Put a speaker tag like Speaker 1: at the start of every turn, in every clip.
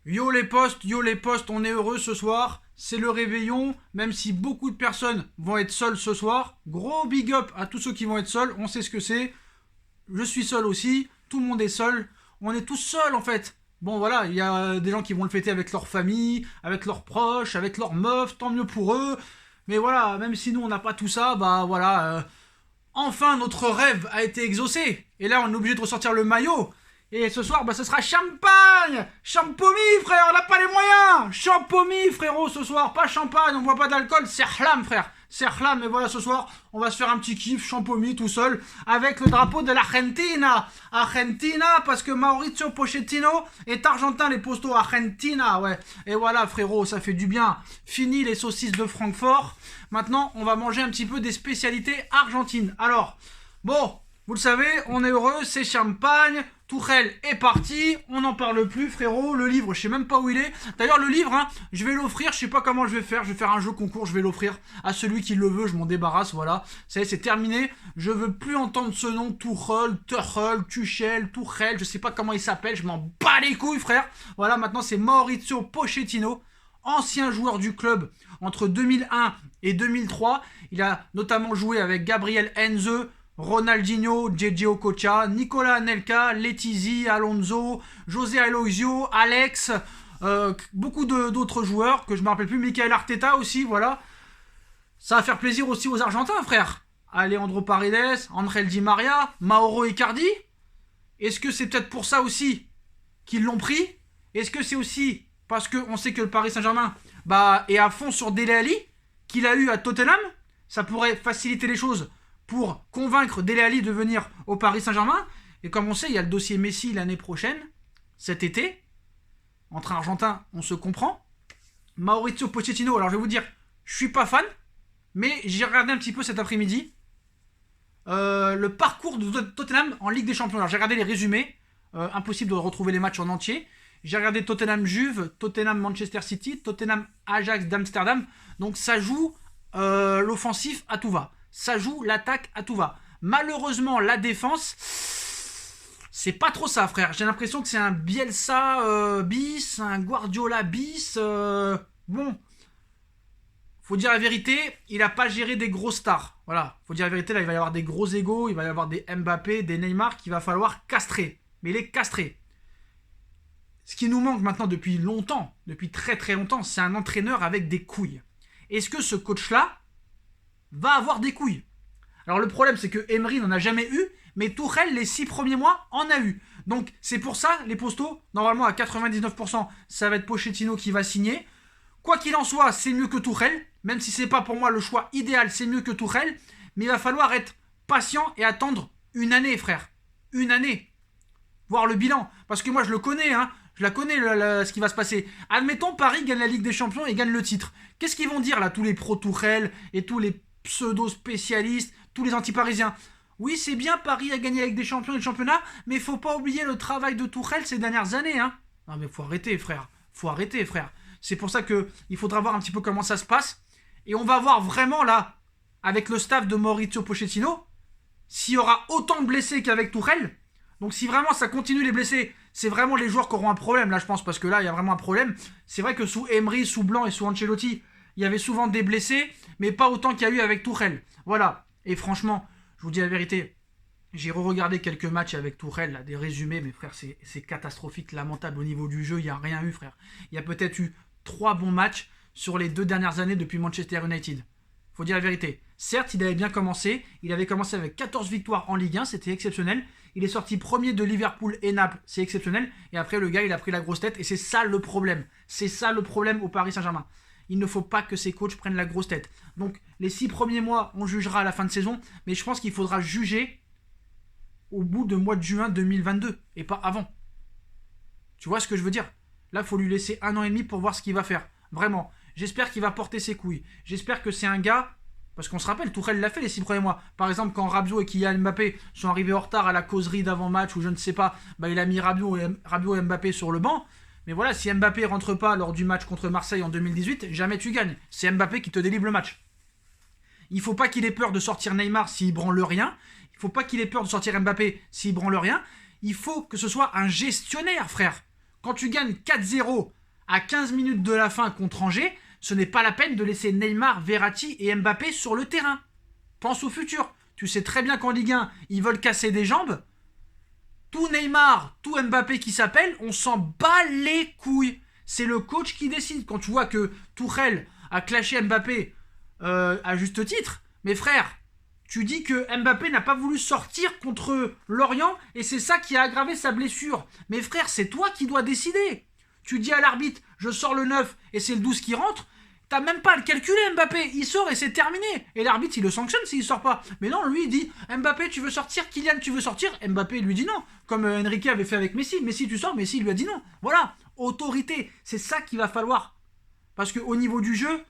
Speaker 1: Yo les postes, on est heureux ce soir. C'est le réveillon, même si beaucoup de personnes vont être seules ce soir. Gros big up à tous ceux qui vont être seuls, on sait ce que c'est. Je suis seul aussi, tout le monde est seul. On est tous seuls en fait. Bon voilà, il y a des gens qui vont le fêter avec leur famille, avec leurs proches, avec leurs meufs, tant mieux pour eux. Mais voilà, même si nous on n'a pas tout ça, bah voilà, enfin notre rêve a été exaucé. Et là on est obligé de ressortir le maillot. Et ce soir, bah, ce sera champagne. Champomy, frère, on n'a pas les moyens. Champomy, frérot, ce soir, pas champagne, on boit pas d'alcool, c'est hlam, frère. C'est hlam, et voilà, ce soir, on va se faire un petit kiff, champomy, tout seul, avec le drapeau de l'Argentina. Argentina, parce que Mauricio Pochettino est argentin, les postos, Argentina, ouais. Et voilà, frérot, ça fait du bien. Fini les saucisses de Francfort. Maintenant, on va manger un petit peu des spécialités argentines. Alors, bon, vous le savez, on est heureux, c'est champagne. Tourelle est parti, on n'en parle plus, frérot. Le livre, je sais même pas où il est. D'ailleurs, le livre, hein, je vais l'offrir, je sais pas comment je vais faire. Je vais faire un jeu concours, je vais l'offrir à celui qui le veut, je m'en débarrasse, voilà. Ça y est, c'est terminé. Je veux plus entendre ce nom, Tuchel, Tuchel, Tourelle, je sais pas comment il s'appelle, je m'en bats les couilles, frère. Voilà, maintenant c'est Mauricio Pochettino, ancien joueur du club entre 2001 et 2003. Il a notamment joué avec Gabriel Heinze, Ronaldinho, JJ Okocha, Nicolas Anelka, Letizy, Alonso, José Aloisio, Alex, beaucoup d'autres joueurs que je me rappelle plus, Michael Arteta aussi, voilà. Ça va faire plaisir aussi aux Argentins, frère. Alejandro Paredes, Angel Di Maria, Mauro Icardi. Est-ce que c'est peut-être pour ça aussi qu'ils l'ont pris? Est-ce que c'est aussi parce qu'on sait que le Paris Saint-Germain est à fond sur Dele Alli, qu'il a eu à Tottenham? Ça pourrait faciliter les choses pour convaincre Dele Alli de venir au Paris Saint-Germain. Et comme on sait, il y a le dossier Messi l'année prochaine, cet été. Entre Argentins, on se comprend. Mauricio Pochettino, alors je vais vous dire, je suis pas fan, mais j'ai regardé un petit peu cet après-midi le parcours de Tottenham en Ligue des Champions. Alors j'ai regardé les résumés, impossible de retrouver les matchs en entier. J'ai regardé Tottenham-Juve, Tottenham-Manchester City, Tottenham-Ajax d'Amsterdam. Donc ça joue l'offensif à tout va. Ça joue l'attaque à tout va. Malheureusement, la défense, c'est pas trop ça, frère. J'ai l'impression que c'est un Bielsa bis, un Guardiola bis. Bon, faut dire la vérité, il a pas géré des grosses stars. Voilà, faut dire la vérité, là, il va y avoir des gros égos, il va y avoir des Mbappé, des Neymar qu'il va falloir castrer. Mais les castrer. Ce qui nous manque maintenant depuis longtemps, depuis très très longtemps, c'est un entraîneur avec des couilles. Est-ce que ce coach-là va avoir des couilles? Alors le problème, c'est que Emery n'en a jamais eu, mais Tourelle, les 6 premiers mois, en a eu. Donc c'est pour ça, les postos, normalement à 99%, ça va être Pochettino qui va signer. Quoi qu'il en soit, c'est mieux que Tourelle, même si c'est pas pour moi le choix idéal, c'est mieux que Tourelle, mais il va falloir être patient et attendre une année, frère. Une année. Voir le bilan. Parce que moi, je le connais, hein. Je la connais, ce qui va se passer. Admettons, Paris gagne la Ligue des Champions et gagne le titre. Qu'est-ce qu'ils vont dire, là, tous les pro-Tourelle et tous les pseudo-spécialistes, tous les anti-parisiens? Oui, c'est bien, Paris a gagné la Ligue des Champions et le championnat, mais faut pas oublier le travail de Tourelle ces dernières années, hein. Non, mais faut arrêter, frère. Faut arrêter, frère. C'est pour ça qu'il faudra voir un petit peu comment ça se passe. Et on va voir vraiment, là, avec le staff de Mauricio Pochettino, s'il y aura autant de blessés qu'avec Tourelle. Donc si vraiment ça continue les blessés, c'est vraiment les joueurs qui auront un problème, là je pense, parce que là il y a vraiment un problème. C'est vrai que sous Emery, sous Blanc et sous Ancelotti, il y avait souvent des blessés, mais pas autant qu'il y a eu avec Tourelle. Voilà, et franchement, je vous dis la vérité, j'ai re-regardé quelques matchs avec Tourelle, là, des résumés, mais frère, c'est catastrophique, lamentable au niveau du jeu, il n'y a rien eu, frère. Il y a peut-être eu 3 bons matchs sur les 2 dernières années depuis Manchester United. Faut dire la vérité. Certes, il avait bien commencé, il avait commencé avec 14 victoires en Ligue 1, c'était exceptionnel. Il est sorti premier de Liverpool et Naples, c'est exceptionnel. Et après, le gars, il a pris la grosse tête. Et c'est ça le problème. C'est ça le problème au Paris Saint-Germain. Il ne faut pas que ces coachs prennent la grosse tête. Donc, les 6 premiers mois, on jugera à la fin de saison. Mais je pense qu'il faudra juger au bout de mois de juin 2022. Et pas avant. Tu vois ce que je veux dire? Là, il faut lui laisser 1 an et demi pour voir ce qu'il va faire. Vraiment. J'espère qu'il va porter ses couilles. J'espère que c'est un gars... Parce qu'on se rappelle, Tourelle l'a fait les 6 premiers mois. Par exemple, quand Rabiot et Kylian Mbappé sont arrivés en retard à la causerie d'avant-match ou je ne sais pas, il a mis Rabiot et Mbappé sur le banc. Mais voilà, si Mbappé rentre pas lors du match contre Marseille en 2018, jamais tu gagnes. C'est Mbappé qui te délivre le match. Il faut pas qu'il ait peur de sortir Neymar s'il branle rien. Il faut pas qu'il ait peur de sortir Mbappé s'il branle rien. Il faut que ce soit un gestionnaire, frère. Quand tu gagnes 4-0 à 15 minutes de la fin contre Angers, ce n'est pas la peine de laisser Neymar, Verratti et Mbappé sur le terrain. Pense au futur. Tu sais très bien qu'en Ligue 1, ils veulent casser des jambes. Tout Neymar, tout Mbappé qui s'appelle, on s'en bat les couilles. C'est le coach qui décide. Quand tu vois que Tuchel a clashé Mbappé à juste titre, mes frères, tu dis que Mbappé n'a pas voulu sortir contre Lorient et c'est ça qui a aggravé sa blessure. Mes frères, c'est toi qui dois décider. Tu dis à l'arbitre, je sors le 9 et c'est le 12 qui rentre. T'as même pas à le calculer, Mbappé. Il sort et c'est terminé. Et l'arbitre, il le sanctionne s'il sort pas. Mais non, lui, il dit, Mbappé, tu veux sortir? Kylian, tu veux sortir? Mbappé lui dit non. Comme Enrique avait fait avec Messi. Messi, tu sors? Messi lui a dit non. Voilà. Autorité. C'est ça qu'il va falloir. Parce qu'au niveau du jeu,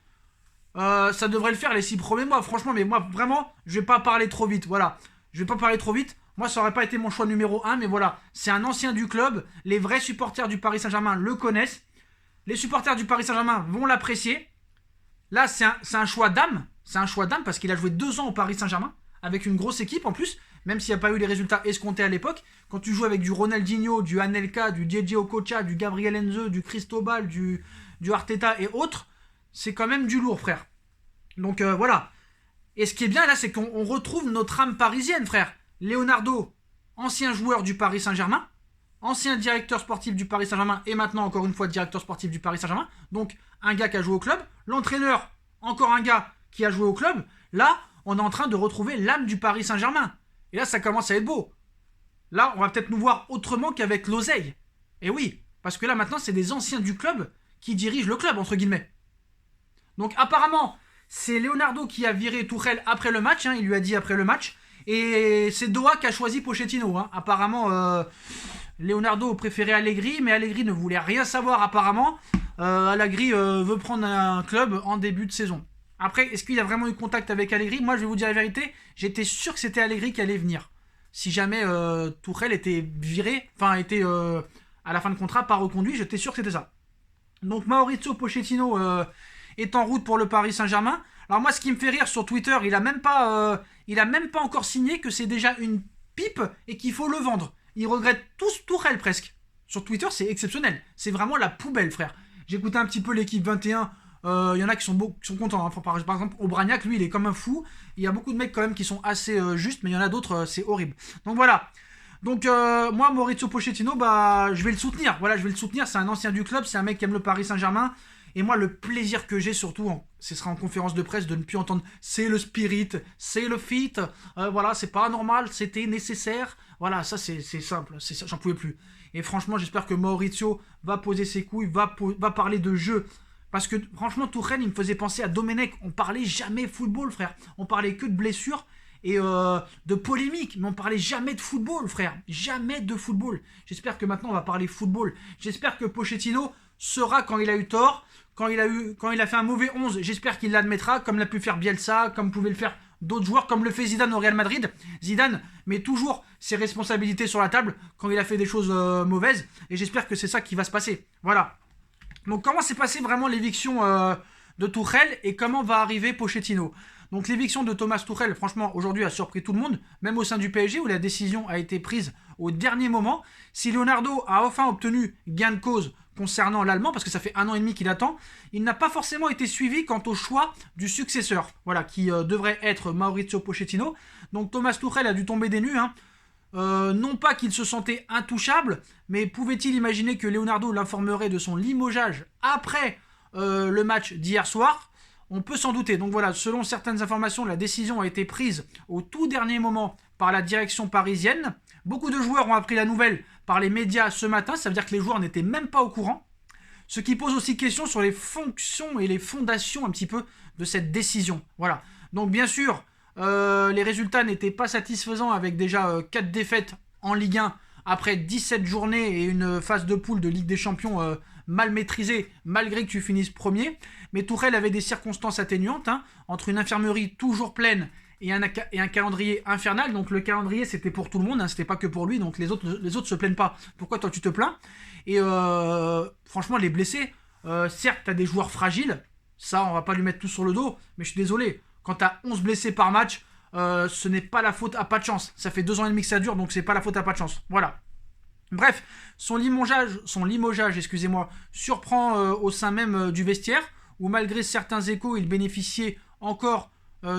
Speaker 1: ça devrait le faire les 6 premiers mois. Franchement, mais moi, vraiment, je vais pas parler trop vite. Voilà. Je vais pas parler trop vite. Moi, ça aurait pas été mon choix numéro 1. Mais voilà. C'est un ancien du club. Les vrais supporters du Paris Saint-Germain le connaissent. Les supporters du Paris Saint-Germain vont l'apprécier. Là, c'est un choix d'âme. C'est un choix d'âme parce qu'il a joué 2 ans au Paris Saint-Germain avec une grosse équipe en plus, même s'il n'y a pas eu les résultats escomptés à l'époque. Quand tu joues avec du Ronaldinho, du Anelka, du DJ Okocha, du Gabriel Heinze, du Cristobal, du Arteta et autres, c'est quand même du lourd, frère. Donc voilà. Et ce qui est bien là, c'est qu'on retrouve notre âme parisienne, frère. Leonardo, ancien joueur du Paris Saint-Germain, ancien directeur sportif du Paris Saint-Germain et maintenant encore une fois directeur sportif du Paris Saint-Germain. Donc un gars qui a joué au club. L'entraîneur, encore un gars qui a joué au club. Là, on est en train de retrouver l'âme du Paris Saint-Germain. Et là, ça commence à être beau. Là, on va peut-être nous voir autrement qu'avec l'oseille. Et oui, parce que là maintenant, c'est des anciens du club qui dirigent le club, entre guillemets. Donc apparemment, c'est Leonardo qui a viré Tuchel après le match. Il lui a dit après le match. Et c'est Doha qui a choisi Pochettino. Apparemment, Leonardo préférait Allegri, mais Allegri ne voulait rien savoir apparemment. Allegri veut prendre un club en début de saison. Après, est-ce qu'il y a vraiment eu contact avec Allegri? Moi, je vais vous dire la vérité, j'étais sûr que c'était Allegri qui allait venir. Si jamais Tuchel était viré, enfin était à la fin de contrat, pas reconduit, j'étais sûr que c'était ça. Donc Mauricio Pochettino est en route pour le Paris Saint-Germain. Alors moi, ce qui me fait rire sur Twitter, il a même pas encore signé que c'est déjà une pipe et qu'il faut le vendre. Ils regrettent tous Tuchel presque. Sur Twitter, c'est exceptionnel. C'est vraiment la poubelle, frère. J'ai écouté un petit peu l'équipe 21. Il y en a qui sont contents. Par exemple, Aubragnac, lui, il est comme un fou. Il y a beaucoup de mecs quand même qui sont assez justes, mais il y en a d'autres, c'est horrible. Donc voilà. Donc moi, Mauricio Pochettino, je vais le soutenir. Voilà, je vais le soutenir. C'est un ancien du club, c'est un mec qui aime le Paris Saint-Germain. Et moi, le plaisir que j'ai surtout, ce sera en conférence de presse, de ne plus entendre c'est le spirit, c'est le fit, voilà, c'est pas normal, c'était nécessaire. Voilà, ça c'est simple, ça, j'en pouvais plus. Et franchement, j'espère que Mauricio va poser ses couilles, va parler de jeu. Parce que franchement, Tuchel, il me faisait penser à Domenech. On parlait jamais football, frère. On parlait que de blessures et de polémiques. Mais on parlait jamais de football, frère. Jamais de football. J'espère que maintenant, on va parler football. J'espère que Pochettino sera quand il a eu tort. Quand il a fait un mauvais 11, j'espère qu'il l'admettra, comme l'a pu faire Bielsa, comme pouvaient le faire d'autres joueurs, comme le fait Zidane au Real Madrid. Zidane met toujours ses responsabilités sur la table quand il a fait des choses mauvaises. Et j'espère que c'est ça qui va se passer. Voilà. Donc comment s'est passée vraiment l'éviction de Tuchel et comment va arriver Pochettino? Donc l'éviction de Thomas Tuchel, franchement, aujourd'hui a surpris tout le monde, même au sein du PSG où la décision a été prise au dernier moment. Si Leonardo a enfin obtenu gain de cause concernant l'Allemand, parce que ça fait 1 an et demi qu'il attend, il n'a pas forcément été suivi quant au choix du successeur, voilà, qui devrait être Mauricio Pochettino. Donc Thomas Tuchel a dû tomber des nues, non pas qu'il se sentait intouchable, mais pouvait-il imaginer que Leonardo l'informerait de son limogeage après le match d'hier soir? On peut s'en douter. Donc voilà, selon certaines informations, la décision a été prise au tout dernier moment par la direction parisienne. Beaucoup de joueurs ont appris la nouvelle par les médias ce matin, ça veut dire que les joueurs n'étaient même pas au courant. Ce qui pose aussi question sur les fonctions et les fondations un petit peu de cette décision. Voilà. Donc bien sûr, les résultats n'étaient pas satisfaisants avec déjà 4 défaites en Ligue 1 après 17 journées et une phase de poule de Ligue des Champions mal maîtrisée malgré que tu finisses premier. Mais Tuchel avait des circonstances atténuantes, entre une infirmerie toujours pleine et un calendrier infernal. Donc le calendrier c'était pour tout le monde, c'était pas que pour lui, donc les autres se plaignent pas. Pourquoi toi tu te plains? Et franchement les blessés, certes t'as des joueurs fragiles, ça on va pas lui mettre tout sur le dos, mais je suis désolé, quand t'as 11 blessés par match, ce n'est pas la faute à pas de chance. Ça fait 2 ans et demi que ça dure, donc c'est pas la faute à pas de chance. Voilà. Bref, son limogeage, excusez-moi, surprend au sein même du vestiaire, où malgré certains échos, il bénéficiait encore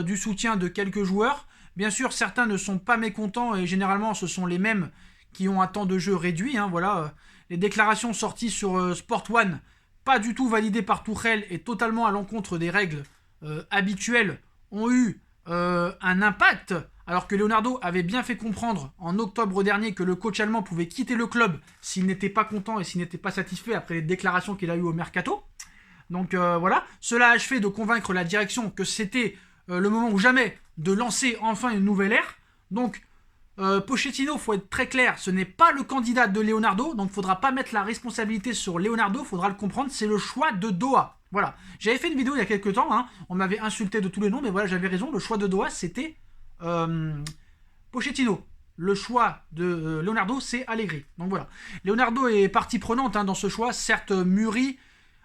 Speaker 1: du soutien de quelques joueurs. Bien sûr, certains ne sont pas mécontents, et généralement, ce sont les mêmes qui ont un temps de jeu réduit. Voilà. Les déclarations sorties sur Sport One, pas du tout validées par Tuchel et totalement à l'encontre des règles habituelles, ont eu un impact, alors que Leonardo avait bien fait comprendre en octobre dernier que le coach allemand pouvait quitter le club s'il n'était pas content et s'il n'était pas satisfait après les déclarations qu'il a eues au mercato. Donc voilà, cela a achevé de convaincre la direction que c'était le moment ou jamais de lancer enfin une nouvelle ère. Donc Pochettino, faut être très clair, ce n'est pas le candidat de Leonardo, donc il ne faudra pas mettre la responsabilité sur Leonardo, il faudra le comprendre, c'est le choix de Doha. Voilà, j'avais fait une vidéo il y a quelques temps, on m'avait insulté de tous les noms, mais voilà, j'avais raison, le choix de Doha, c'était Pochettino. Le choix de Leonardo, c'est Allegri. Donc voilà, Leonardo est partie prenante dans ce choix, certes mûri,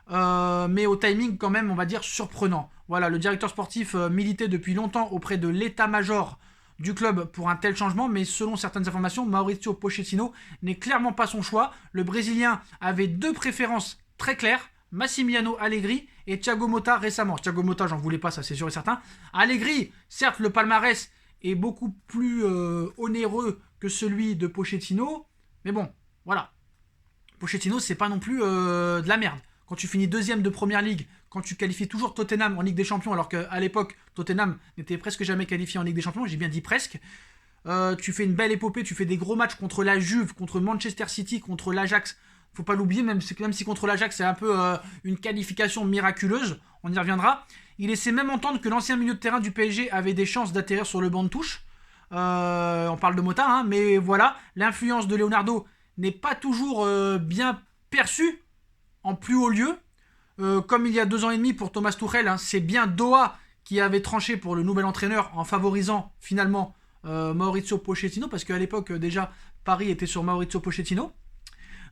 Speaker 1: mais au timing quand même, on va dire, surprenant. Voilà, le directeur sportif militait depuis longtemps auprès de l'état-major du club pour un tel changement, mais selon certaines informations, Mauricio Pochettino n'est clairement pas son choix. Le Brésilien avait deux préférences très claires, Massimiliano Allegri et Thiago Motta récemment. Thiago Motta, j'en voulais pas, ça c'est sûr et certain. Allegri, certes, le palmarès est beaucoup plus onéreux que celui de Pochettino, mais bon, voilà. Pochettino, c'est pas non plus de la merde. Quand tu finis deuxième de Première Ligue, quand tu qualifies toujours Tottenham en Ligue des Champions, alors qu'à l'époque, Tottenham n'était presque jamais qualifié en Ligue des Champions, j'ai bien dit presque, tu fais une belle épopée, tu fais des gros matchs contre la Juve, contre Manchester City, contre l'Ajax, faut pas l'oublier, même si contre l'Ajax c'est un peu une qualification miraculeuse, on y reviendra. Il laissait même entendre que l'ancien milieu de terrain du PSG avait des chances d'atterrir sur le banc de touche. On parle de Motta, mais voilà, l'influence de Leonardo n'est pas toujours bien perçue en plus haut lieu. Comme il y a 2 ans et demi pour Thomas Tuchel, c'est bien Doha qui avait tranché pour le nouvel entraîneur en favorisant finalement Mauricio Pochettino, parce qu'à l'époque déjà Paris était sur Mauricio Pochettino.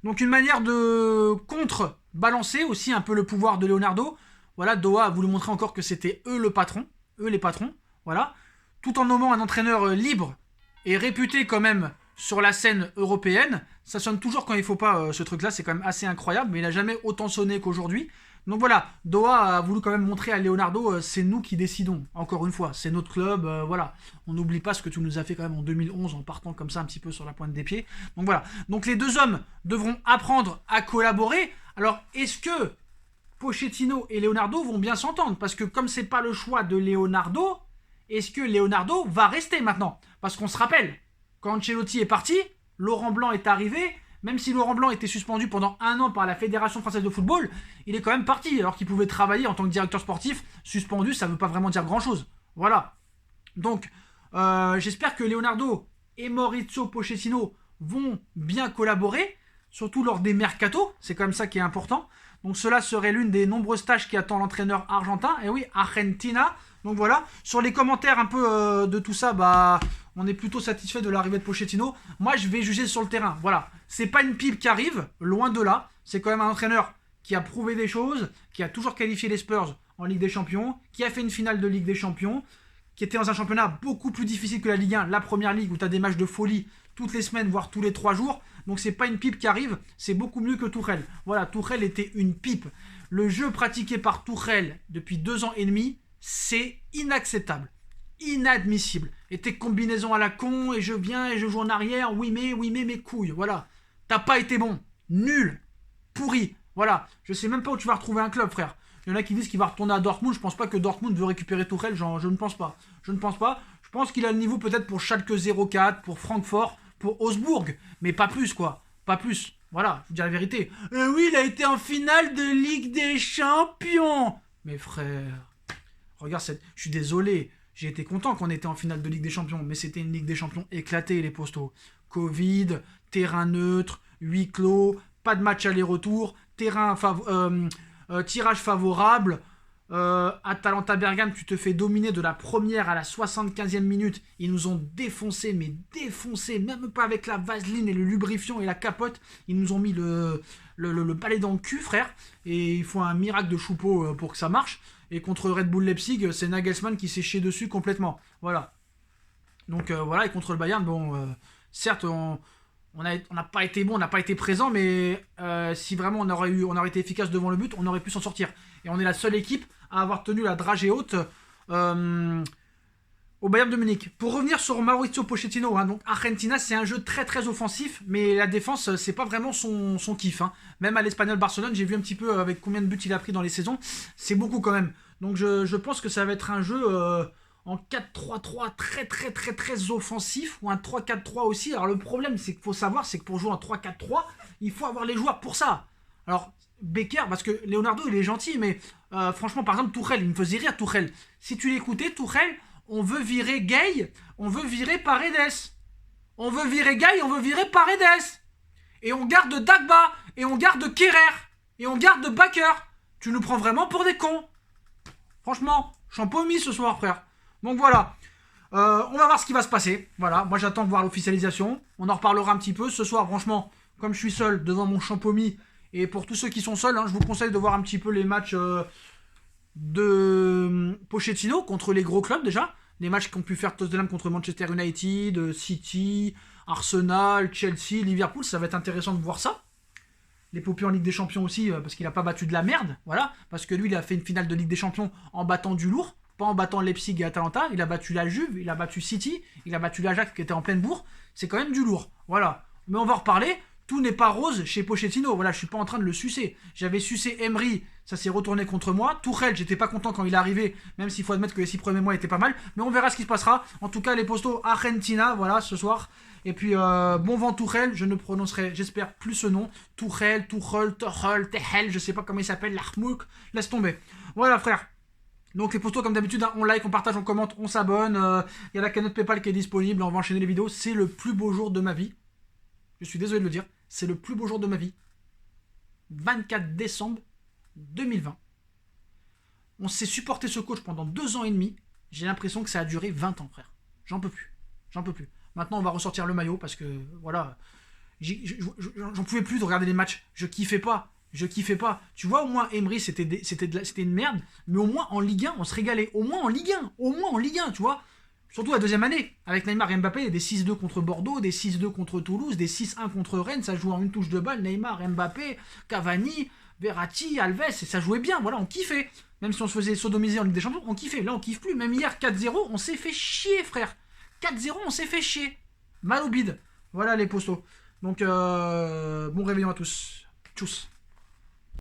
Speaker 1: Donc une manière de contrebalancer aussi un peu le pouvoir de Leonardo. Voilà, Doha a voulu montrer encore que c'était eux les patrons, voilà, tout en nommant un entraîneur libre et réputé quand même sur la scène européenne. Ça sonne toujours quand il faut pas, ce truc-là, c'est quand même assez incroyable, mais il n'a jamais autant sonné qu'aujourd'hui. Donc voilà, Doha a voulu quand même montrer à Leonardo, c'est nous qui décidons, encore une fois, c'est notre club, voilà. On n'oublie pas ce que tu nous as fait quand même en 2011 en partant comme ça un petit peu sur la pointe des pieds. Donc voilà, donc les deux hommes devront apprendre à collaborer. Alors est-ce que Pochettino et Leonardo vont bien s'entendre? Parce que comme c'est pas le choix de Leonardo, est-ce que Leonardo va rester maintenant? Parce qu'on se rappelle, quand Ancelotti est parti, Laurent Blanc est arrivé. Même si Laurent Blanc était suspendu pendant 1 an par la Fédération Française de Football, il est quand même parti, alors qu'il pouvait travailler en tant que directeur sportif. Suspendu, ça ne veut pas vraiment dire grand-chose. Voilà. Donc, j'espère que Leonardo et Mauricio Pochettino vont bien collaborer, surtout lors des mercatos, c'est quand même ça qui est important. Donc cela serait l'une des nombreuses tâches qui attend l'entraîneur argentin. Et oui, Argentina. Donc voilà, sur les commentaires un peu de tout ça, on est plutôt satisfait de l'arrivée de Pochettino. Moi, je vais juger sur le terrain. Voilà, c'est pas une pipe qui arrive, loin de là. C'est quand même un entraîneur qui a prouvé des choses, qui a toujours qualifié les Spurs en Ligue des Champions, qui a fait une finale de Ligue des Champions, qui était dans un championnat beaucoup plus difficile que la Ligue 1, la Première Ligue, où tu as des matchs de folie toutes les semaines, voire tous les 3 jours. Donc c'est pas une pipe qui arrive, c'est beaucoup mieux que Tuchel. Voilà, Tuchel était une pipe. Le jeu pratiqué par Tuchel depuis 2 ans et demi, c'est inacceptable, inadmissible. Et tes combinaisons à la con, et je viens et je joue en arrière, oui mais mes couilles, voilà. T'as pas été bon, nul, pourri, voilà. Je sais même pas où tu vas retrouver un club, frère. Il y en a qui disent qu'il va retourner à Dortmund, je pense pas que Dortmund veut récupérer Tuchel, je ne pense pas. Je pense qu'il a le niveau peut-être pour Schalke 04, pour Francfort, pour Augsbourg, mais pas plus quoi, pas plus. Voilà, je vous dis la vérité. Oui, il a été en finale de Ligue des Champions. Mais frère, regarde, je suis désolé, j'ai été content qu'on était en finale de Ligue des Champions, mais c'était une Ligue des Champions éclatée, les postos. Covid, terrain neutre, huis clos, pas de match aller-retour, tirage favorable. Atalanta Bergame, tu te fais dominer de la première à la 75e minute. Ils nous ont défoncé, mais défoncé, même pas avec la vaseline et le lubrifiant et la capote. Ils nous ont mis le balai dans le cul, frère. Et il faut un miracle de choupeau pour que ça marche. Et contre Red Bull Leipzig, c'est Nagelsmann qui s'est chié dessus complètement. Voilà. Donc voilà, et contre le Bayern, bon, certes, on on n'a pas été bon, on n'a pas été présent, mais si vraiment on aurait été efficace devant le but, on aurait pu s'en sortir. Et on est la seule équipe à avoir tenu la dragée haute au Bayern de Munich. Pour revenir sur Mauricio Pochettino, hein, donc Argentina, c'est un jeu très très offensif, mais la défense, c'est pas vraiment son kiff. Hein. Même à l'Espagnol Barcelone, j'ai vu un petit peu avec combien de buts il a pris dans les saisons, c'est beaucoup quand même. Donc je pense que ça va être un jeu en 4-3-3 très offensif, ou un 3-4-3 aussi. Alors le problème, c'est qu'il faut savoir, c'est que pour jouer en 3-4-3, il faut avoir les joueurs pour ça. Alors Becker, parce que Leonardo il est gentil, mais franchement, par exemple, Tuchel, il me faisait rire, Tuchel. Si tu l'écoutais, Tuchel, on veut virer Gay, on veut virer Paredes. On veut virer Gay, on veut virer Paredes. Et on garde Dagba, et on garde Kerrer, et on garde Bakker. Tu nous prends vraiment pour des cons. Franchement, champomis ce soir, frère. Donc voilà. On va voir ce qui va se passer. Voilà, moi j'attends de voir l'officialisation. On en reparlera un petit peu. Ce soir, franchement, comme je suis seul devant mon champomis, et pour tous ceux qui sont seuls, hein, je vous conseille de voir un petit peu les matchs de Pochettino contre les gros clubs déjà. Les matchs qu'ont pu faire Tottenham contre Manchester United, City, Arsenal, Chelsea, Liverpool. Ça va être intéressant de voir ça. L'épopée en Ligue des Champions aussi, parce qu'il n'a pas battu de la merde. Voilà, parce que lui, il a fait une finale de Ligue des Champions en battant du lourd. Pas en battant Leipzig et Atalanta. Il a battu la Juve, il a battu City, il a battu l'Ajax qui était en pleine bourre. C'est quand même du lourd. Voilà. Mais on va en reparler. Tout n'est pas rose chez Pochettino. Voilà, je suis pas en train de le sucer. J'avais sucé Emery, ça s'est retourné contre moi. Tuchel, j'étais pas content quand il est arrivé, même s'il faut admettre que les 6 premiers mois étaient pas mal. Mais on verra ce qui se passera. En tout cas, les postos Argentina, voilà, ce soir. Et puis, bon vent Tuchel, je ne prononcerai, j'espère, plus ce nom. Tuchel, je sais pas comment il s'appelle, Larmouk, laisse tomber. Voilà, frère. Donc les postos comme d'habitude, hein, on like, on partage, on commente, on s'abonne. Il y a la cagnotte Paypal qui est disponible, on va enchaîner les vidéos. C'est le plus beau jour de ma vie. Je suis désolé de le dire, c'est le plus beau jour de ma vie. 24 décembre 2020. On s'est supporté ce coach pendant 2 ans et demi. J'ai l'impression que ça a duré 20 ans, frère. J'en peux plus. Maintenant, on va ressortir le maillot parce que, voilà, j'en pouvais plus de regarder les matchs. Je kiffais pas. Tu vois, au moins, Emery, c'était une merde. Mais au moins, en Ligue 1, on se régalait. Au moins en Ligue 1, tu vois. Surtout la deuxième année. Avec Neymar et Mbappé, des 6-2 contre Bordeaux, des 6-2 contre Toulouse, des 6-1 contre Rennes. Ça jouait en une touche de balle. Neymar, Mbappé, Cavani, Verratti, Alves. Et ça jouait bien. Voilà, on kiffait. Même si on se faisait sodomiser en Ligue des Champions, on kiffait. Là, on kiffe plus. Même hier, 4-0, on s'est fait chier, frère. 4-0, on s'est fait chier. Mal au bide. Voilà les postos. Donc, bon réveillon à tous. Tchuss.